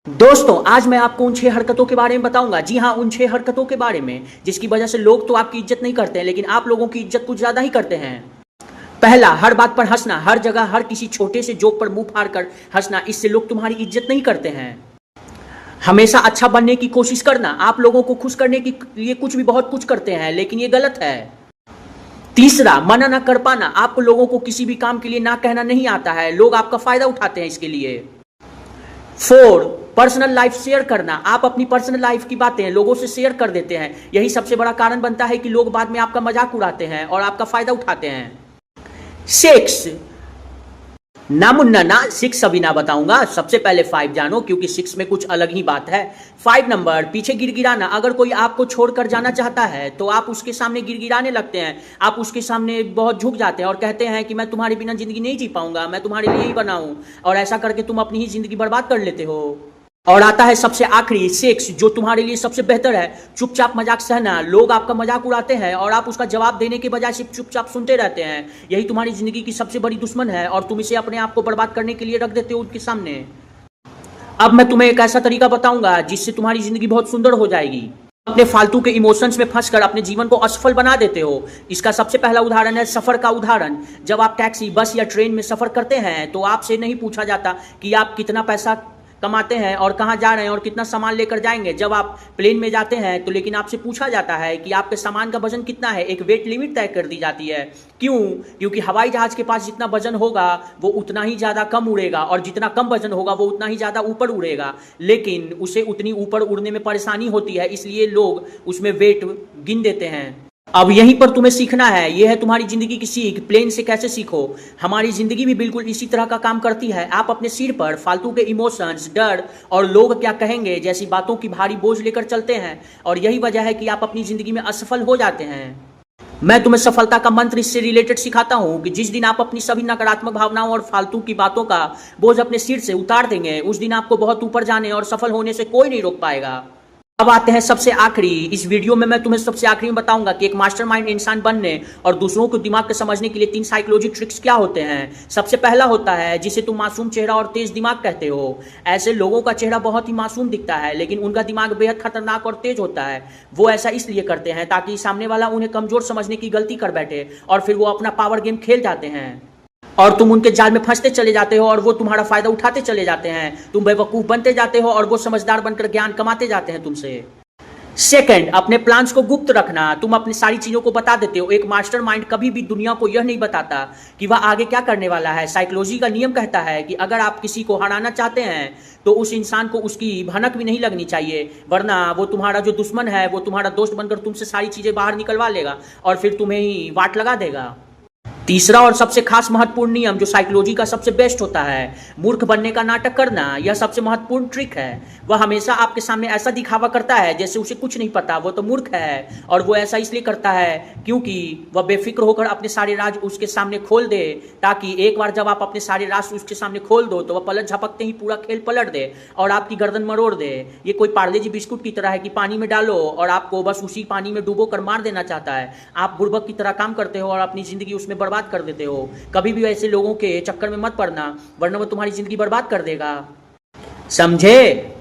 दोस्तों आज मैं आपको उन 6 हरकतों के बारे में बताऊंगा। जी हाँ, उन 6 हरकतों के बारे में जिसकी वजह से लोग तो आपकी इज्जत नहीं करते हैं, लेकिन आप लोगों की इज्जत कुछ ज्यादा ही करते हैं। पहला, हर बात पर हंसना, हर जगह हर किसी छोटे से जोक पर मुंह फाड़ कर हंसना। इससे लोग तुम्हारी इज्जत नहीं करते हैं। हमेशा अच्छा बनने की कोशिश करना, आप लोगों को खुश करने के लिए कुछ भी बहुत कुछ करते हैं, लेकिन ये गलत है। तीसरा, मना ना कर पाना, आपको लोगों को किसी भी काम के लिए ना कहना नहीं आता है, लोग आपका फायदा उठाते हैं इसके लिए। 4, पर्सनल लाइफ शेयर करना, आप अपनी पर्सनल लाइफ की बातें लोगों से शेयर कर देते हैं। यही सबसे बड़ा कारण बनता है कि लोग बाद में आपका मजाक उड़ाते हैं और आपका फायदा उठाते हैं। 6, ना मुन्ना ना 6 अभी ना बताऊंगा, सबसे पहले 5 जानो, क्योंकि 6 में कुछ अलग ही बात है। 5 नंबर, पीछे गिड़गिड़ाना, अगर कोई आपको छोड़कर जाना चाहता है तो आप उसके सामने गिड़गिड़ाने लगते हैं, आप उसके सामने बहुत झुक जाते हैं और कहते हैं कि मैं तुम्हारे बिना जिंदगी नहीं जी पाऊंगा, मैं तुम्हारे लिए ही बना हूं, और ऐसा करके तुम अपनी ही जिंदगी बर्बाद कर लेते हो। और आता है सबसे आखिरी 6, जो तुम्हारे लिए सबसे बेहतर है, चुपचाप मजाक सहना, लोग आपका मजाक उड़ाते हैं और आप उसका जवाब देने के बजाय सिर्फ चुपचाप सुनते रहते हैं। यही तुम्हारी जिंदगी की सबसे बड़ी दुश्मन है और तुम इसे अपने आप को बर्बाद करने के लिए रख देते हो उनके सामने। अब मैं तुम्हें एक ऐसा तरीका बताऊंगा जिससे तुम्हारी जिंदगी बहुत सुंदर हो जाएगी। अपने फालतू के इमोशंस में फंसकर अपने जीवन को असफल बना देते हो। इसका सबसे पहला उदाहरण है सफर का उदाहरण। जब आप टैक्सी, बस या ट्रेन में सफर करते हैं तो आपसे नहीं पूछा जाता कि आप कितना पैसा कमाते हैं और कहां जा रहे हैं और कितना सामान लेकर जाएंगे। जब आप प्लेन में जाते हैं तो लेकिन आपसे पूछा जाता है कि आपके सामान का वजन कितना है, एक वेट लिमिट तय कर दी जाती है। क्यों? क्योंकि हवाई जहाज के पास जितना वजन होगा वो उतना ही ज्यादा कम उड़ेगा और जितना कम वजन होगा वो उतना ही ज्यादा ऊपर उड़ेगा, लेकिन उसे उतनी ऊपर उड़ने में परेशानी होती है, इसलिए लोग उसमें वेट गिन देते हैं। अब यहीं पर तुम्हें सीखना है, यह है तुम्हारी जिंदगी की सीख। प्लेन से कैसे सीखो? हमारी जिंदगी भी बिल्कुल इसी तरह का काम करती है। आप अपने सिर पर फालतू के इमोशंस, डर और लोग क्या कहेंगे जैसी बातों की भारी बोझ लेकर चलते हैं, और यही वजह है कि आप अपनी जिंदगी में असफल हो जाते हैं। मैं तुम्हें सफलता का मंत्र इससे रिलेटेड सिखाता हूं कि जिस दिन आप अपनी सभी नकारात्मक भावनाओं और फालतू की बातों का बोझ अपने सिर से उतार देंगे, उस दिन आपको बहुत ऊपर जाने और सफल होने से कोई नहीं रोक पाएगा। अब आते हैं सबसे आखिरी। इस वीडियो में मैं तुम्हें सबसे आखिरी में बताऊंगा कि एक मास्टरमाइंड इंसान बनने और दूसरों को दिमाग को समझने के लिए 3 साइकोलॉजी ट्रिक्स क्या होते हैं। सबसे पहला होता है जिसे तुम मासूम चेहरा और तेज दिमाग कहते हो। ऐसे लोगों का चेहरा बहुत ही मासूम दिखता है, लेकिन उनका दिमाग बेहद खतरनाक और तेज होता है। वो ऐसा इसलिए करते हैं ताकि सामने वाला उन्हें कमजोर समझने की गलती कर बैठे और फिर वो अपना पावर गेम खेल जाते हैं और तुम उनके जाल में फंसते चले जाते हो और वो तुम्हारा फायदा उठाते चले जाते हैं। तुम बेवकूफ बनते जाते हो और वो समझदार बनकर ज्ञान कमाते जाते हैं तुमसे। सेकंड, अपने प्लान्स को गुप्त रखना। तुम अपनी सारी चीजों को बता देते हो। एक मास्टरमाइंड कभी भी दुनिया को यह नहीं बताता कि वह आगे क्या करने वाला है। साइकोलॉजी का नियम कहता है कि अगर आप किसी को हराना चाहते हैं तो उस इंसान को उसकी भनक भी नहीं लगनी चाहिए, वरना वो तुम्हारा जो दुश्मन है वो तुम्हारा दोस्त बनकर तुमसे सारी चीजें बाहर निकलवा लेगा और फिर तुम्हें ही वाट लगा देगा। तीसरा और सबसे खास महत्वपूर्ण नियम जो साइकोलॉजी का सबसे बेस्ट होता है, मूर्ख बनने का नाटक करना। यह सबसे महत्वपूर्ण ट्रिक है। वह हमेशा आपके सामने ऐसा दिखावा करता है जैसे उसे कुछ नहीं पता, वो तो मूर्ख है, और वो ऐसा इसलिए करता है क्योंकि वह बेफिक्र होकर अपने सारे राज उसके सामने खोल दे, ताकि एक बार जब आप अपने सारे राज उसके सामने खोल दो तो वह पलट झपकते ही पूरा खेल पलट दे और आपकी गर्दन मरोड़ दे। ये कोई पार्ले जी बिस्कुट की तरह है कि पानी में डालो और आपको बस उसी पानी में डूबो कर मार देना चाहता है। आप बुड़बक की तरह काम करते हो और अपनी जिंदगी उसमें बर्बाद कर देते हो। कभी भी ऐसे लोगों के चक्कर में मत पड़ना, वरना वो तुम्हारी जिंदगी बर्बाद कर देगा। समझे?